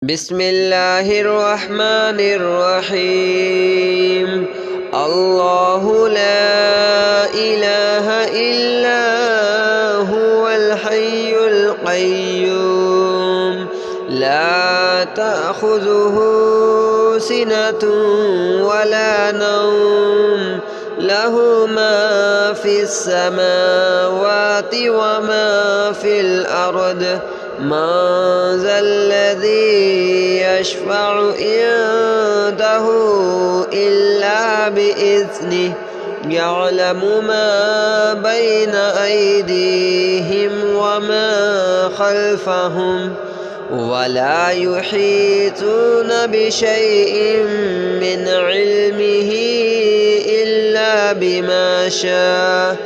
بسم الله الرحمن الرحيم. الله لا إله إلا هو الحي القيوم لا تأخذه سنة ولا نوم له ما في السماوات وما في الأرض من ذا الذي يشفع عنده إلا بإذنه يعلم ما بين أيديهم وما خلفهم ولا يحيطون بشيء من علمه إلا بما شاء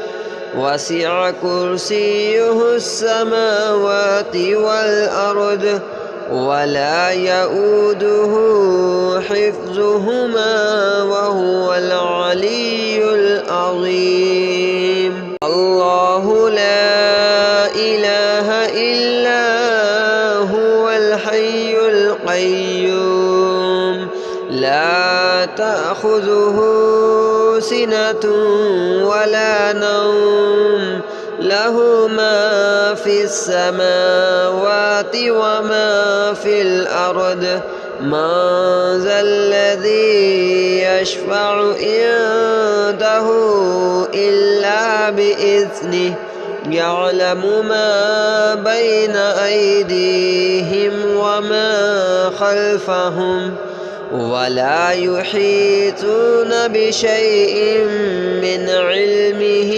وسع كرسيه السماوات والأرض ولا يؤوده حفظهما وهو العلي العظيم. الله لا إله إلا هو الحي القيوم لا تأخذه سنة ولا نوم له ما في السماوات وما في الأرض من ذا الذي يشفع عنده إلا بإذنه يعلم ما بين أيديهم وما خلفهم ولا يحيطون بشيء من علمه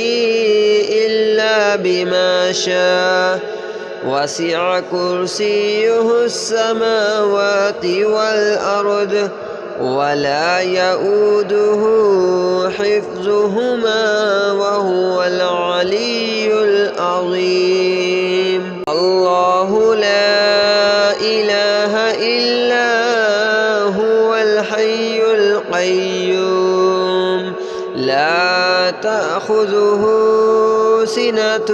إلا بما شاء وسع كرسيه السماوات والأرض ولا يؤوده حفظهما وهو العلي العظيم. الله لا إله إلا هو الحي القيوم لا تأخذه سنة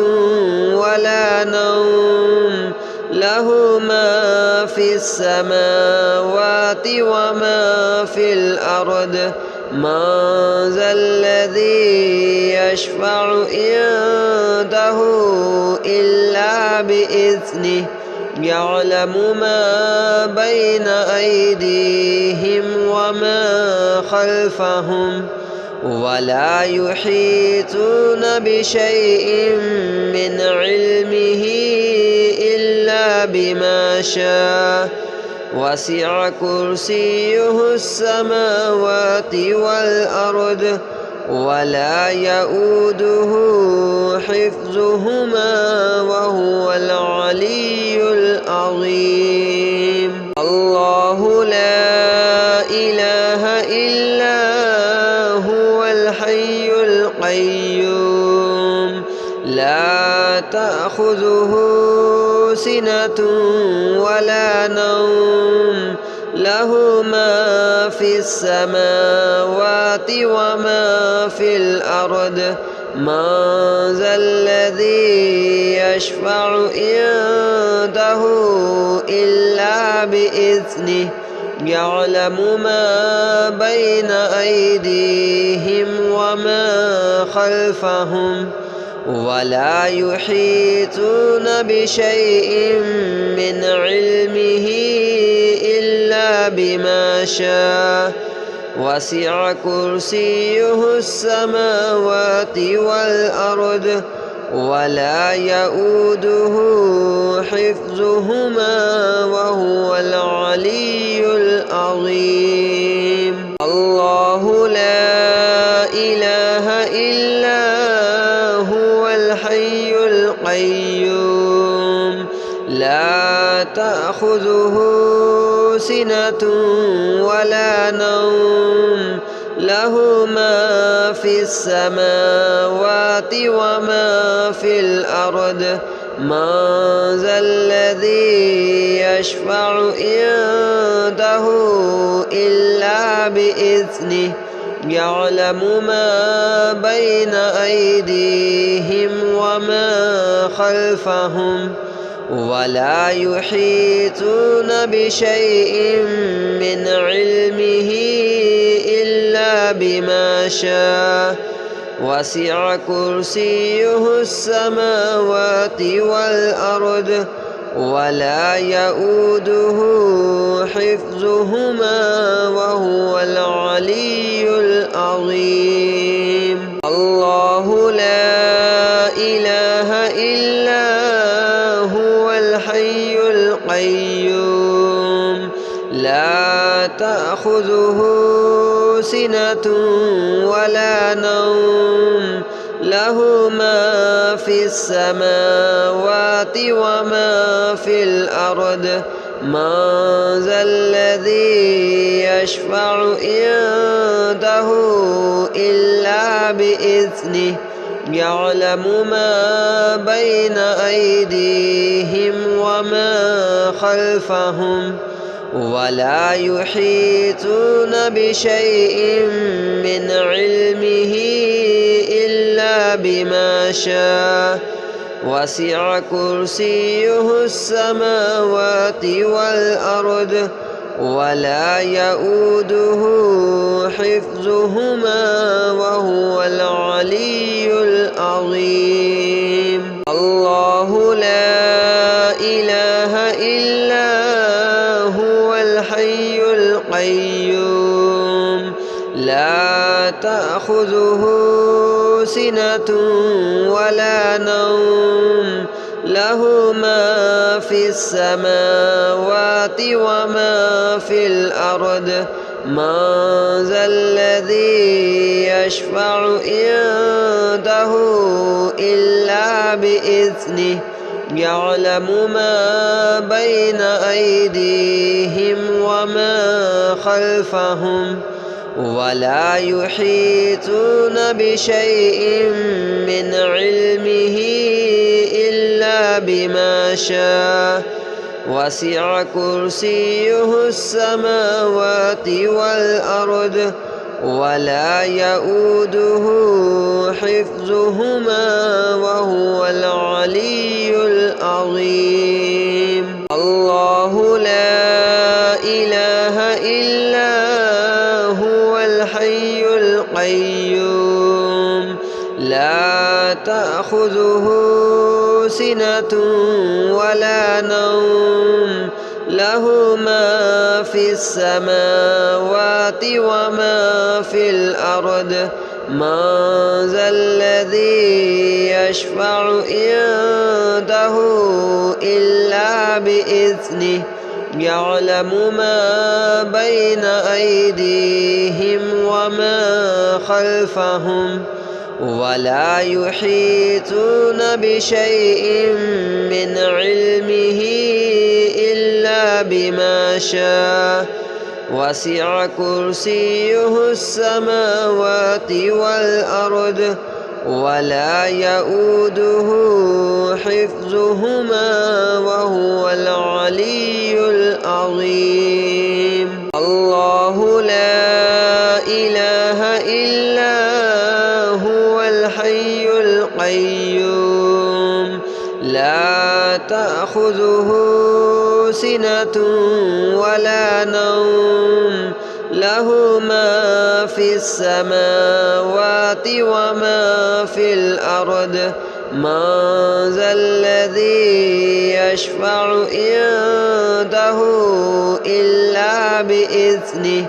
ولا نوم له ما في السماوات وما في الأرض من ذا الذي يشفع عنده إلا بإذنه يعلم ما بين أيديهم وما خلفهم ولا يحيطون بشيء من علمه إلا بما شاء وسع كرسيه السماوات والأرض ولا يؤوده حفظهما وهو العلي العظيم. الله لا إله إلا هو الحي القيوم لا تأخذه سنة ولا نوم له ما في السماوات وما في الأرض من ذا الذي يشفع عنده إلا بإذنه يعلم ما بين أيديهم وما خلفهم ولا يحيطون بشيء من علمه إلا بما شاء وسع كرسيه السماوات والأرض ولا يؤوده حفظهما وهو العلي العظيم. الله لا إله إلا هو الحي القيوم لا تأخذه سنة ولا نوم له ما في السماوات وما في الأرض من ذا الذي يشفع عنده إلا بإذنه يعلم ما بين أيديهم وما خلفهم ولا يحيطون بشيء من علمه إلا بما شاء وسع كرسيه السماوات والأرض ولا يؤوده حفظهما وهو العلي العظيم. الله لا إله إلا هو الحي القيوم لا تأخذه سنة ولا نوم له ما في السماوات وما في الأرض من ذا الذي يشفع عنده إلا بإذنه يعلم ما بين أيديهم وما خلفهم ولا يحيطون بشيء من علمه إلا بما شاء وسع كرسيه السماوات والأرض ولا يؤوده حفظهما وهو العلي العظيم. الله لا إله إلا هو الحي القيوم لا تأخذه سنة ولا نوم له ما في السماوات وما في الأرض من ذا الذي يشفع عنده إلا بإذنه يعلم ما بين أيديهم وما خلفهم ولا يحيطون بشيء من علمه إلا بما شاء وسع كرسيه السماوات والأرض ولا يؤوده حفظهما وهو العلي العظيم. الله لا إله إلا هو الحي القيوم لا تأخذه سنة ولا نوم له ما في السماوات وما في الأرض من ذا الذي يشفع عنده إلا بإذنه يعلم ما بين أيديهم وما خلفهم ولا يحيطون بشيء من علمه إلا بما شاء وسع كرسيه السماوات والأرض ولا يؤوده حفظهما وهو العلي العظيم. الله لا إله إلا هو الحي القيوم لا تأخذه سنة ولا نوم له ما في السماوات وما في الأرض من ذا الذي يشفع عنده إلا بإذنه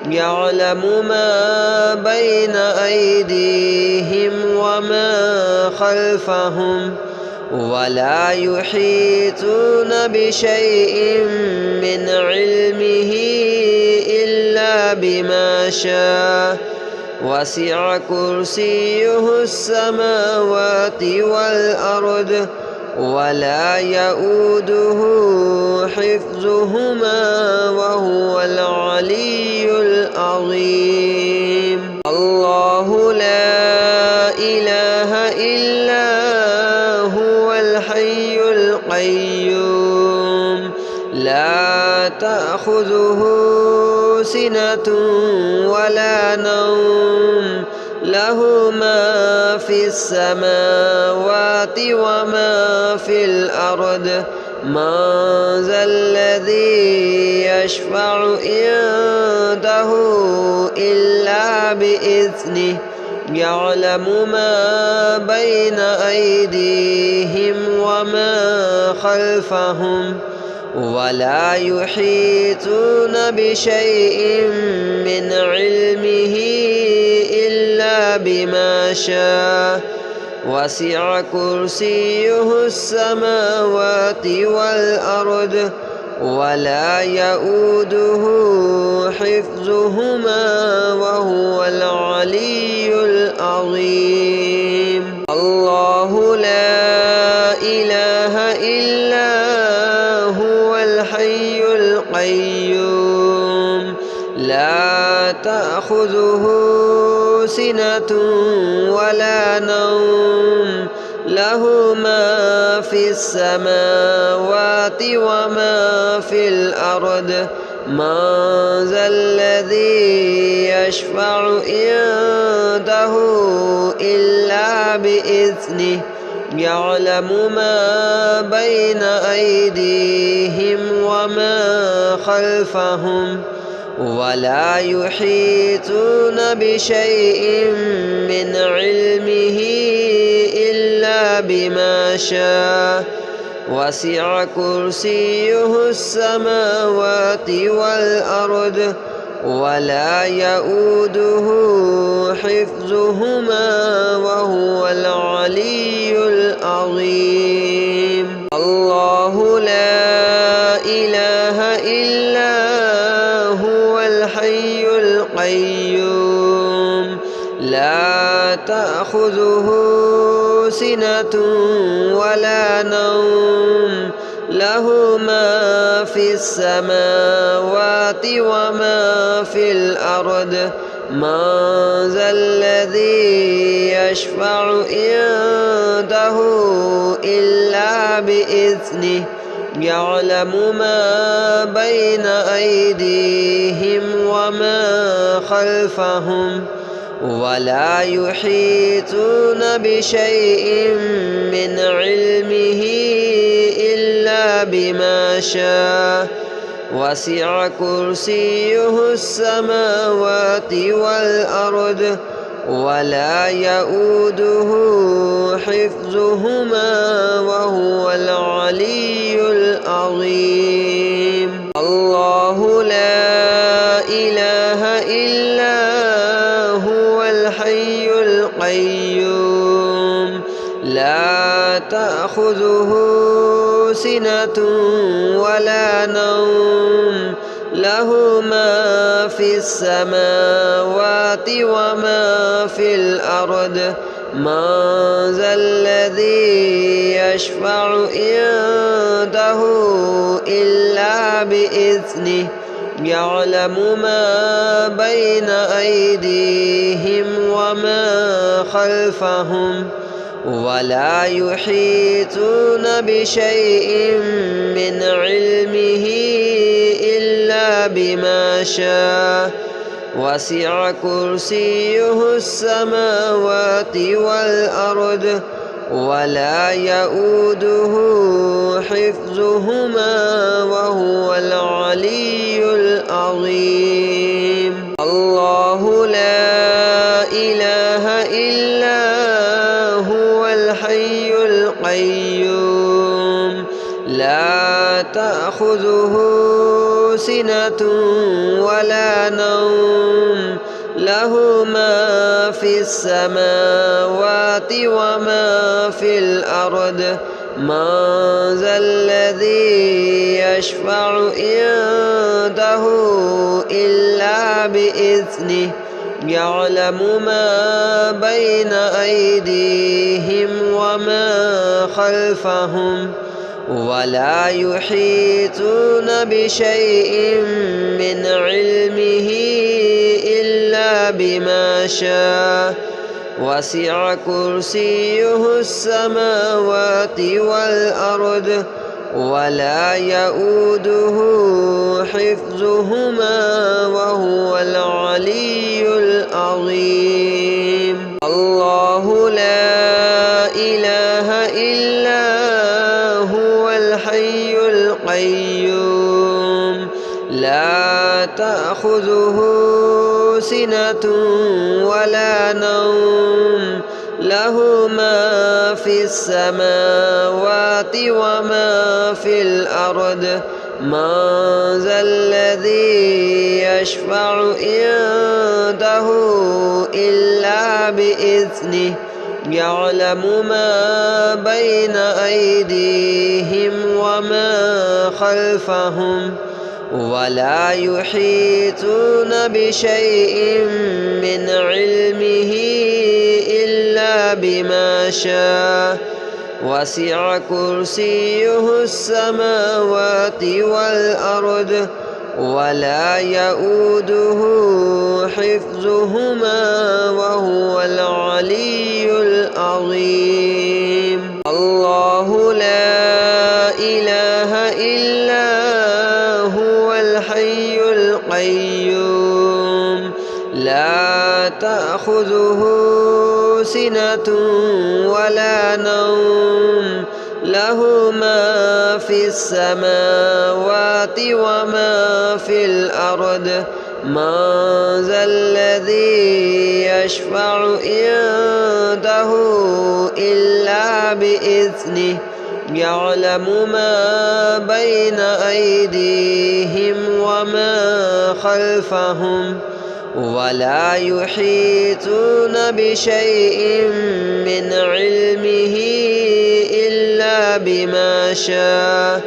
يعلم ما بين أيديهم وما خلفهم ولا يحيطون بشيء من علمه إلا بما شاء وسع كرسيه السماوات والأرض ولا يؤوده حفظهما وهو العلي العظيم. الله لا إله إلا هو الحي القيوم لا تأخذه سنة ولا نوم له ما في السماوات وما في الأرض من ذا الذي يشفع عنده إلا بإذنه يعلم ما بين أيديهم وما خلفهم ولا يحيطون بشيء من علمه إلا بما شاء وسع كرسيه السماوات والأرض ولا يؤوده حفظهما وهو العلي العظيم. الله لا إله إلا هو الحي القيوم لا تأخذه سنة ولا نوم له ما في السماوات وما في الأرض من ذا الذي يشفع عنده إلا بإذنه يعلم ما بين أيديهم وما خلفهم ولا يحيطون بشيء من علمه إلا بما شاء وسع كرسيه السماوات والأرض ولا يؤوده حفظهما وهو العلي العظيم. الله لا إله إلا هو الحي القيوم لا تأخذه سنة ولا نوم له ما في السماوات وما في الأرض من ذا الذي يشفع عنده إلا بإذنه يعلم ما بين أيديهم وما خلفهم ولا يحيطون بشيء من علمه إلا بما شاء وسع كرسيه السماوات والأرض ولا يؤوده حفظهما وهو العلي العظيم. الله لا إله إلا هو الحي القيوم لا تأخذه سنة ولا نوم له ما في السماوات وما في الأرض من ذا الذي يشفع عنده إلا بإذنه يعلم ما بين أيديهم وما خلفهم ولا يحيطون بشيء من علمه إلا بما شاء وسع كرسيه السماوات والأرض ولا يؤوده حفظهما وهو العلي العظيم. الله لا إله إلا هو الحي القيوم لا تأخذه سنة ولا نوم له ما في السماوات وما في الأرض من ذا الذي يشفع عنده إلا بإذنه يعلم ما بين أيديهم وما خلفهم ولا يحيطون بشيء من علمه إلا بما شاء وسع كرسيه السماوات والأرض ولا يؤوده حفظهما وهو العلي العظيم. الله لا إله إلا هو الحي لا تأخذه سنة ولا نوم له ما في السماوات وما في الأرض من ذا الذي يشفع عنده إلا بإذنه يعلم ما بين أيديهم وما خلفهم ولا يحيطون بشيء من علمه إلا بما شاء وسع كرسيه السماوات والأرض ولا يؤوده حفظهما وهو العلي العظيم. الله لا إله إلا هو الحي القيوم لا تأخذه سنة ولا نوم له ما في السماوات وما في الأرض من ذا الذي يشفع عنده إلا بإذنه يعلم ما بين أيديهم وما خلفهم ولا يحيطون بشيء من علمه إلا بما شاء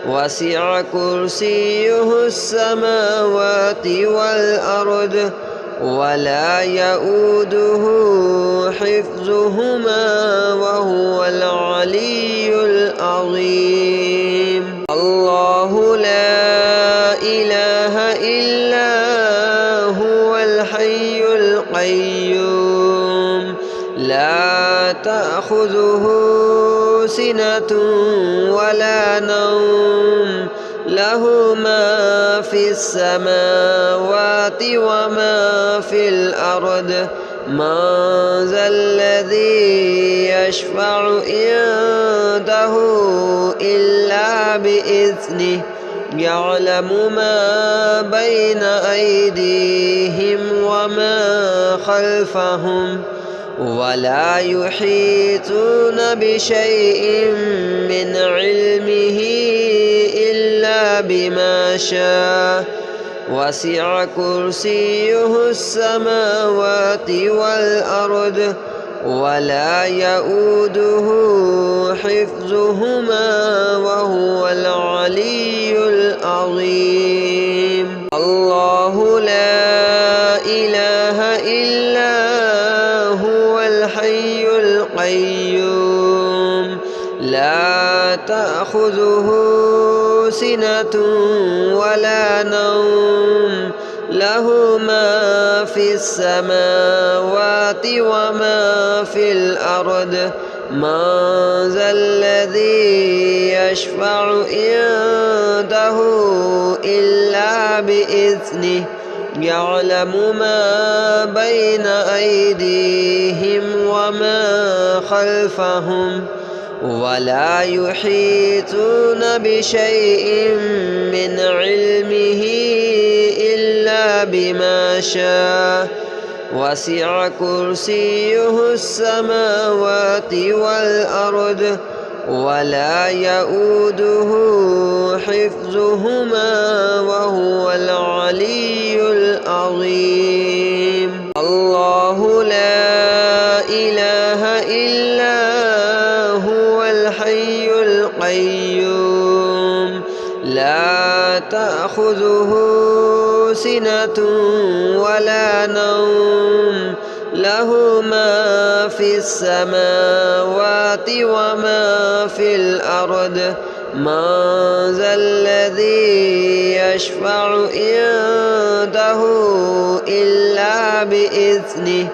وسع كرسيه السماوات والأرض ولا يؤوده حفظهما وهو العلي العظيم. الله لا إله إلا هو الحي القيوم لا تأخذه سنة ولا نوم له ما في السماوات وما في الأرض من ذا الذي يشفع عنده إلا بإذنه يعلم ما بين أيديهم وما خلفهم ولا يحيطون بشيء من علمه إلا بما شاء وسع كرسيه السماوات والأرض ولا يؤوده حفظهما وهو العلي العظيم. الله لا إله إلا هو الحي القيوم لا تأخذه سنة ولا نوم له ما في السماوات وما في الأرض من ذا الذي يشفع عنده إلا بإذنه يعلم ما بين أيديهم وما خلفهم ولا يحيطون بشيء من علمه إلا بما شاء وسع كرسيه السماوات والأرض ولا يؤوده حفظهما وهو العلي العظيم. الله لا إله إلا هو الحي القيوم لا تأخذه سنة ولا نوم له ما في السماوات وما في الأرض من ذا الذي يشفع عنده إلا بإذنه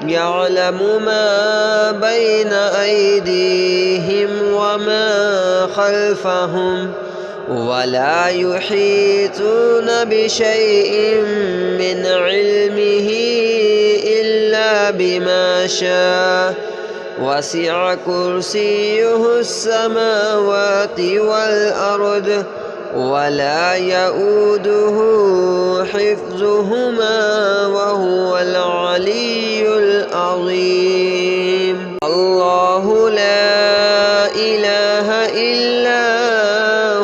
يعلم ما بين أيديهم وما خلفهم ولا يحيطون بشيء من علمه إلا بما شاء وسع كرسيه السماوات والأرض ولا يؤوده حفظهما وهو العلي العظيم. الله لا إله إلا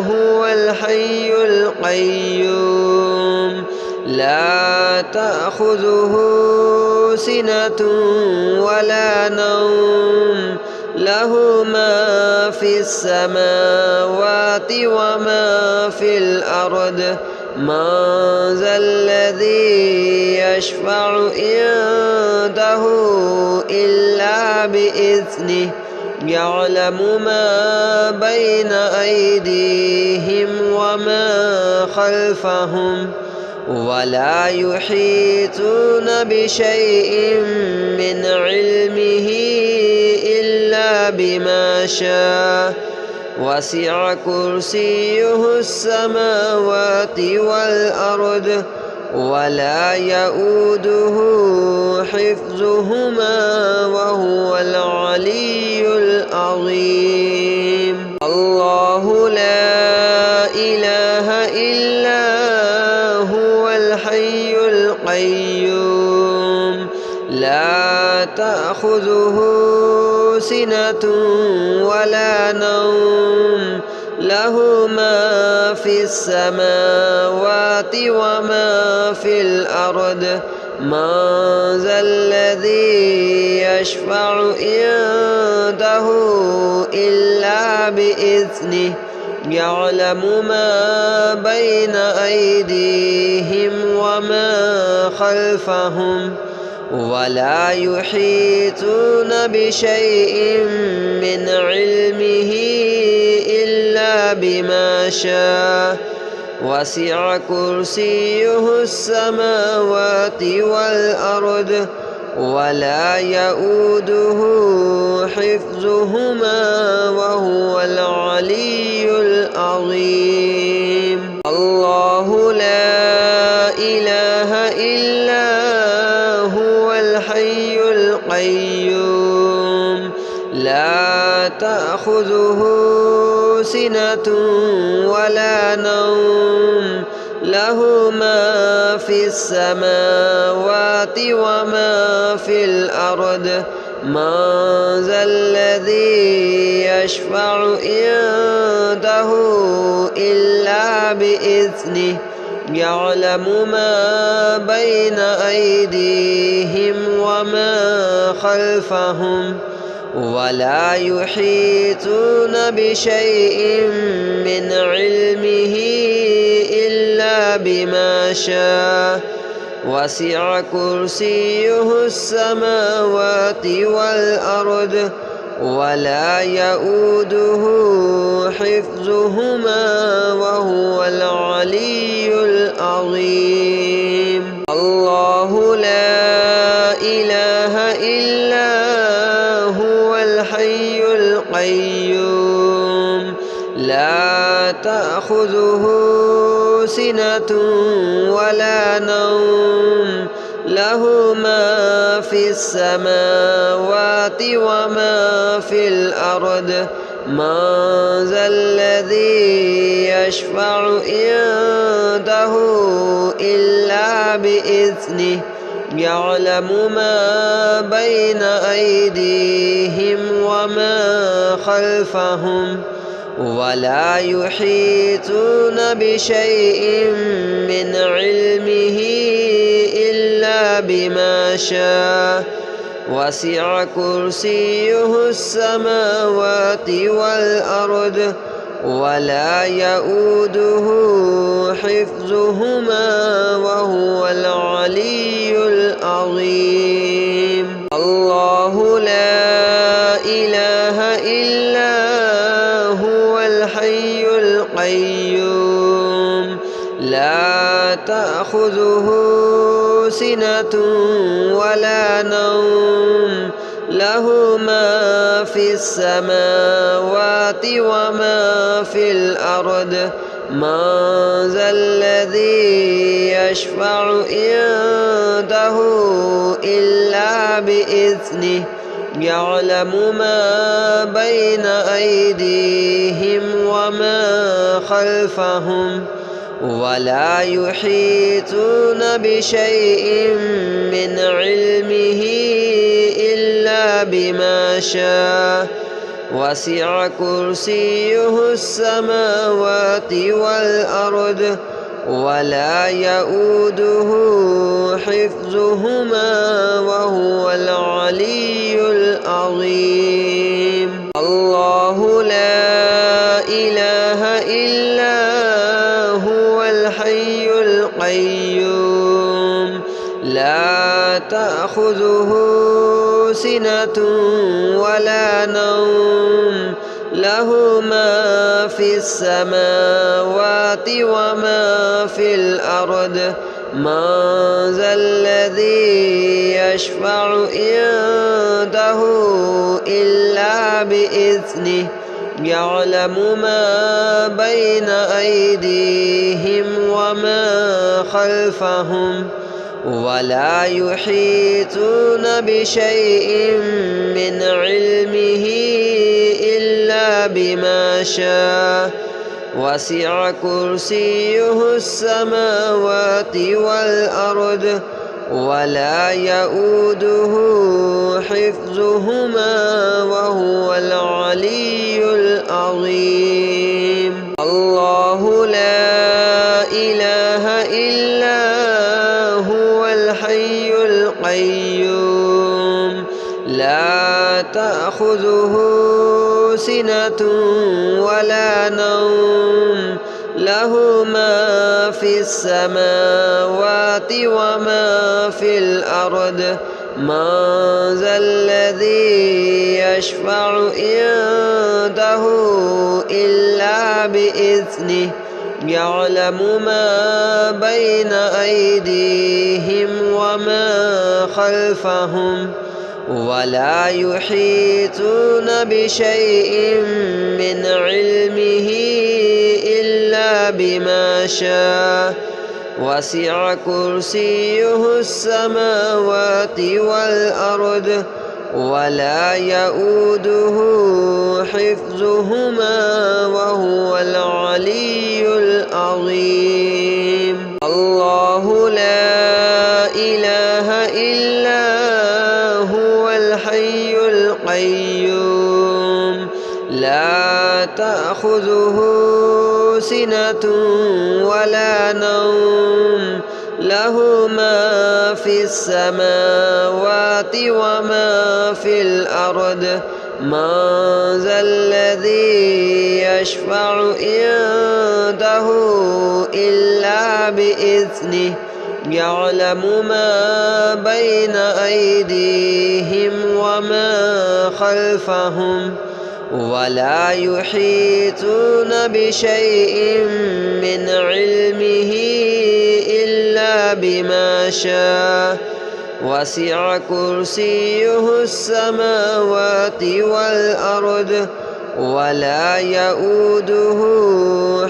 هو الحي القيوم لا تأخذه سنة ولا نوم له ما في السماوات وما في الأرض من ذا الذي يشفع عنده إلا بإذنه يعلم ما بين أيديهم وما خلفهم ولا يحيطون بشيء من علمه إلا بما شاء وسع كرسيه السماوات والأرض ولا يؤوده حفظهما وهو العلي العظيم. الله لا إله إلا هو الحي القيوم لا تأخذه سنة ولا نوم له ما في السماوات وما في الأرض من ذا الذي يشفع عنده إلا بإذنه يعلم ما بين أيديهم وما خلفهم ولا يحيطون بشيء من علمه إلا بما شاء وسع كرسيه السماوات والأرض ولا يؤوده حفظهما وهو العلي العظيم. الله لا إله إلا هو الحي القيوم لا تأخذه سنة ولا نوم له ما في السماوات وما في الأرض من ذا الذي يشفع عنده إلا بإذنه يعلم ما بين أيديهم وما خلفهم ولا يحيطون بشيء من علمه إلا بما شاء وسع كرسيه السماوات والأرض ولا يؤوده حفظهما وهو العلي العظيم. الله لا إله إلا هو الحي القيوم لا تأخذه سنة ولا نوم له ما في السماوات وما في الأرض من ذا الذي يشفع عنده إلا بإذنه يعلم ما بين أيديهم وما خلفهم ولا يحيطون بشيء من علمه إلا بما شاء وسع كرسيه السماوات والأرض ولا يؤوده حفظهما وهو العلي العظيم. الله لا إله إلا هو الحي القيوم لا تأخذه سنة ولا نوم له ما في السماوات وما في الأرض من ذا الذي يشفع عنده إلا بإذنه يعلم ما بين أيديهم وما خلفهم ولا يحيطون بشيء من علمه إلا بما شاء وسع كرسيه السماوات والأرض ولا يؤوده حفظهما وهو العلي العظيم. الله لا إله إلا هو الحي القيوم لا تأخذه سنة ولا نوم له ما في السماوات وما في الأرض من ذا الذي يشفع عنده إلا بإذنه يعلم ما بين أيديهم وما خلفهم ولا يحيطون بشيء من علمه إلا بما شاء وسع كرسيه السماوات والأرض ولا يؤوده حفظهما وهو العلي العظيم. الله لا إله إلا هو الحي القيوم لا تأخذه سنة ولا نوم له ما في السماوات وما في الأرض من ذا الذي يشفع عنده إلا بإذنه يعلم ما بين أيديهم وما خلفهم ولا يحيطون بشيء من علمه إلا بما شاء وسع كرسيه السماوات والأرض ولا يؤوده حفظهما وهو العلي العظيم. الله لا إله إلا هو الحي القيوم لا تأخذه سنة ولا نوم له ما في السماوات وما في الأرض من ذا الذي يشفع عنده إلا بإذنه يعلم ما بين أيديهم وما خلفهم ولا يحيطون بشيء من علمه إلا بما شاء وسع كرسيه السماوات والأرض ولا يؤوده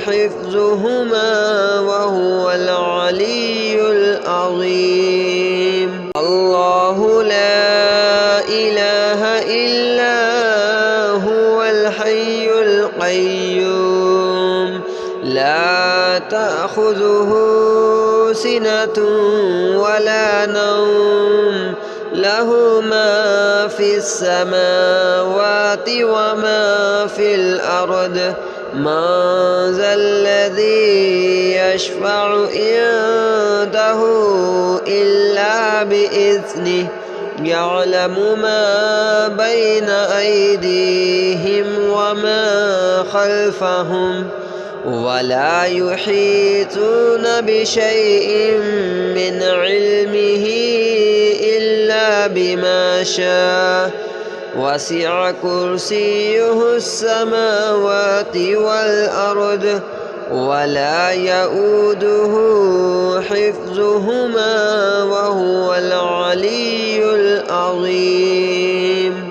حفظهما وهو العلي العظيم. الله لا إله إلا هو الحي القيوم لا تأخذه سنة ولا نوم له ما في السماوات وما في الأرض من ذا الذي يشفع عنده إلا بإذنه يعلم ما بين أيديهم وما خلفهم ولا يحيطون بشيء من علمه إلا بما شاء وسع كرسيه السماوات والأرض ولا يؤوده حفظهما وهو العلي العظيم.